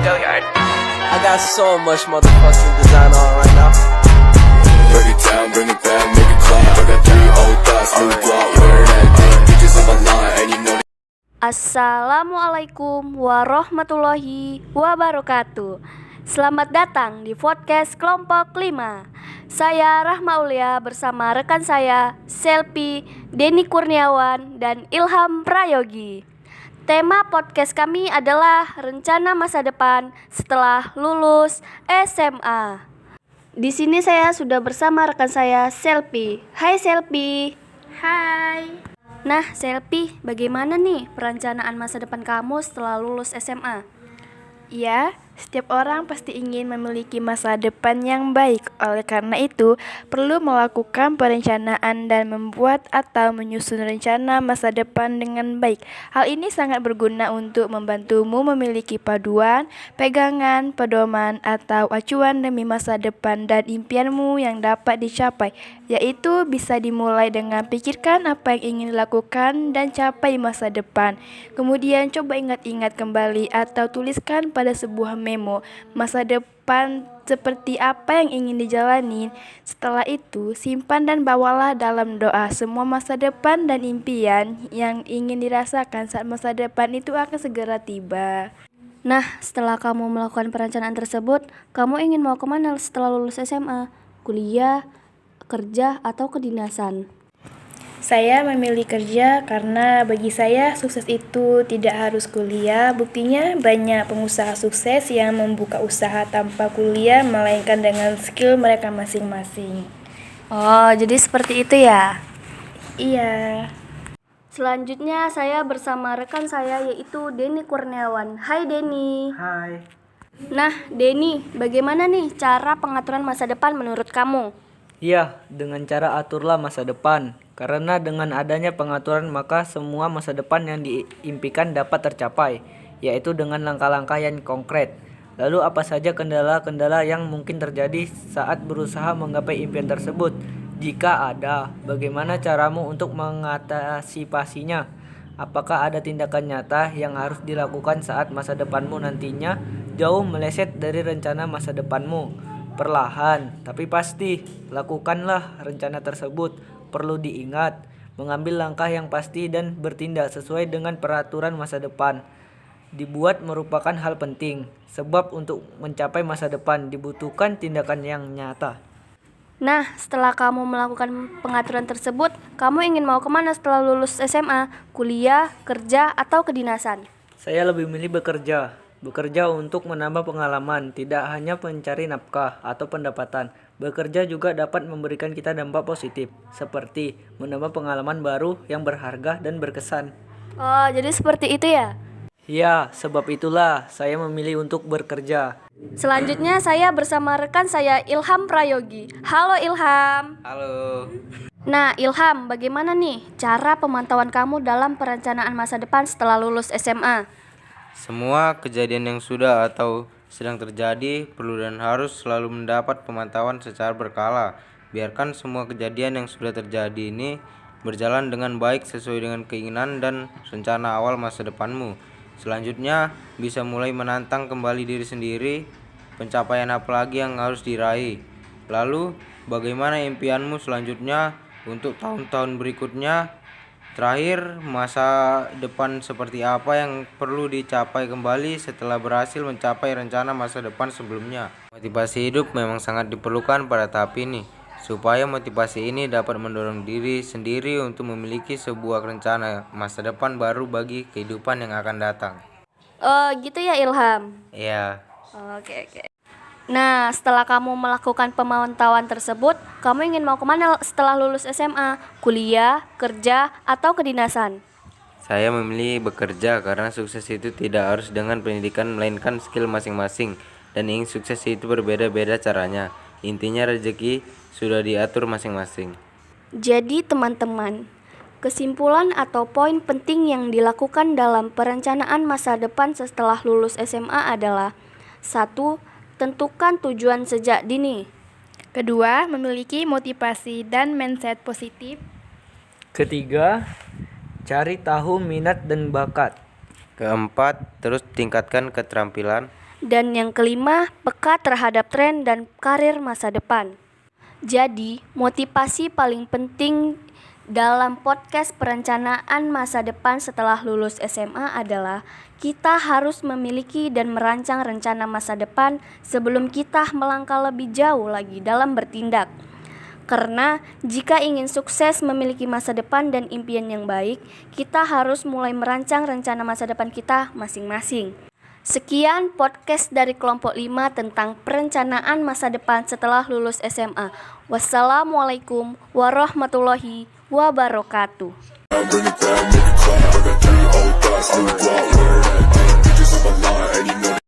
I got so much motherfucking design on right now. Break it down, bring it back, make it clap. I got 3 old thoughts, new block, wear that thing. Bitches on my line, and you know. Assalamualaikum warahmatullahi wabarakatuh. Selamat datang di podcast kelompok 5. Saya Rahma Ulia bersama rekan saya Selpi, Denny Kurniawan, dan Ilham Prayogi. Tema podcast kami adalah rencana masa depan setelah lulus SMA. Di sini saya sudah bersama rekan saya Selpi. Hai Selpi. Hai. Nah, Selpi, bagaimana nih perencanaan masa depan kamu setelah lulus SMA? Ya, setiap orang pasti ingin memiliki masa depan yang baik. Oleh karena itu, perlu melakukan perencanaan dan membuat atau menyusun rencana masa depan dengan baik. Hal ini sangat berguna untuk membantumu memiliki paduan, pegangan, pedoman, atau acuan demi masa depan dan impianmu yang dapat dicapai, yaitu bisa dimulai dengan pikirkan apa yang ingin dilakukan dan capai masa depan. Kemudian coba ingat-ingat kembali atau tuliskan pada sebuah memo masa depan seperti apa yang ingin dijalani. Setelah itu, simpan dan bawalah dalam doa semua masa depan dan impian yang ingin dirasakan saat masa depan itu akan segera tiba. Nah, setelah kamu melakukan perencanaan tersebut, kamu ingin mau kemana setelah lulus SMA? Kuliah, kerja, atau kedinasan? Saya memilih kerja karena bagi saya sukses itu tidak harus kuliah. Buktinya banyak pengusaha sukses yang membuka usaha tanpa kuliah melainkan dengan skill mereka masing-masing. Oh, jadi seperti itu ya? Iya. Selanjutnya saya bersama rekan saya yaitu Denny Kurniawan. Hai Denny. Hai. Nah, Denny, bagaimana nih cara pengaturan masa depan menurut kamu? Iya, dengan cara aturlah masa depan. Karena dengan adanya pengaturan maka semua masa depan yang diimpikan dapat tercapai, yaitu dengan langkah-langkah yang konkret. Lalu apa saja kendala-kendala yang mungkin terjadi saat berusaha menggapai impian tersebut? Jika ada, bagaimana caramu untuk mengatasi-pasinya? Apakah ada tindakan nyata yang harus dilakukan saat masa depanmu nantinya jauh meleset dari rencana masa depanmu? Perlahan, tapi pasti, lakukanlah rencana tersebut. Perlu diingat, mengambil langkah yang pasti dan bertindak sesuai dengan peraturan masa depan dibuat merupakan hal penting, sebab untuk mencapai masa depan dibutuhkan tindakan yang nyata. Nah, setelah kamu melakukan pengaturan tersebut, kamu ingin mau kemana setelah lulus SMA? Kuliah, kerja, atau kedinasan? Saya lebih milih bekerja. Bekerja untuk menambah pengalaman, tidak hanya mencari nafkah atau pendapatan. Bekerja juga dapat memberikan kita dampak positif, seperti menambah pengalaman baru yang berharga dan berkesan. Oh, jadi seperti itu ya? Ya, sebab itulah saya memilih untuk bekerja. Selanjutnya saya bersama rekan saya Ilham Prayogi. Halo Ilham. Halo. Nah Ilham, bagaimana nih cara pemantauan kamu dalam perencanaan masa depan setelah lulus SMA? Semua kejadian yang sudah atau sedang terjadi perlu dan harus selalu mendapat pemantauan secara berkala. Biarkan semua kejadian yang sudah terjadi ini berjalan dengan baik sesuai dengan keinginan dan rencana awal masa depanmu. Selanjutnya, bisa mulai menantang kembali diri sendiri, pencapaian apa lagi yang harus diraih. Lalu, bagaimana impianmu selanjutnya untuk tahun-tahun berikutnya? Terakhir, masa depan seperti apa yang perlu dicapai kembali setelah berhasil mencapai rencana masa depan sebelumnya. Motivasi hidup memang sangat diperlukan pada tahap ini, supaya motivasi ini dapat mendorong diri sendiri untuk memiliki sebuah rencana masa depan baru bagi kehidupan yang akan datang. Oh, gitu ya Ilham? Ya. Oke. Nah, setelah kamu melakukan pemantauan tersebut, kamu ingin mau kemana setelah lulus SMA? Kuliah, kerja, atau kedinasan? Saya memilih bekerja karena sukses itu tidak harus dengan pendidikan melainkan skill masing-masing, dan ingin sukses itu berbeda-beda caranya. Intinya rezeki sudah diatur masing-masing. Jadi teman-teman, kesimpulan atau poin penting yang dilakukan dalam perencanaan masa depan setelah lulus SMA adalah 1. Tentukan tujuan sejak dini. Kedua, memiliki motivasi dan mindset positif. Ketiga, cari tahu minat dan bakat. Keempat, terus tingkatkan keterampilan. Dan yang kelima, peka terhadap tren dan karir masa depan. Jadi, motivasi paling penting dalam podcast perencanaan masa depan setelah lulus SMA adalah kita harus memiliki dan merancang rencana masa depan sebelum kita melangkah lebih jauh lagi dalam bertindak. Karena jika ingin sukses memiliki masa depan dan impian yang baik, kita harus mulai merancang rencana masa depan kita masing-masing. Sekian podcast dari kelompok 5 tentang perencanaan masa depan setelah lulus SMA. Wassalamualaikum warahmatullahi wabarakatuh. Bring it back, make it clap. I got 3 old thoughts, new block, wearing that thing. Bitches on my line, and you know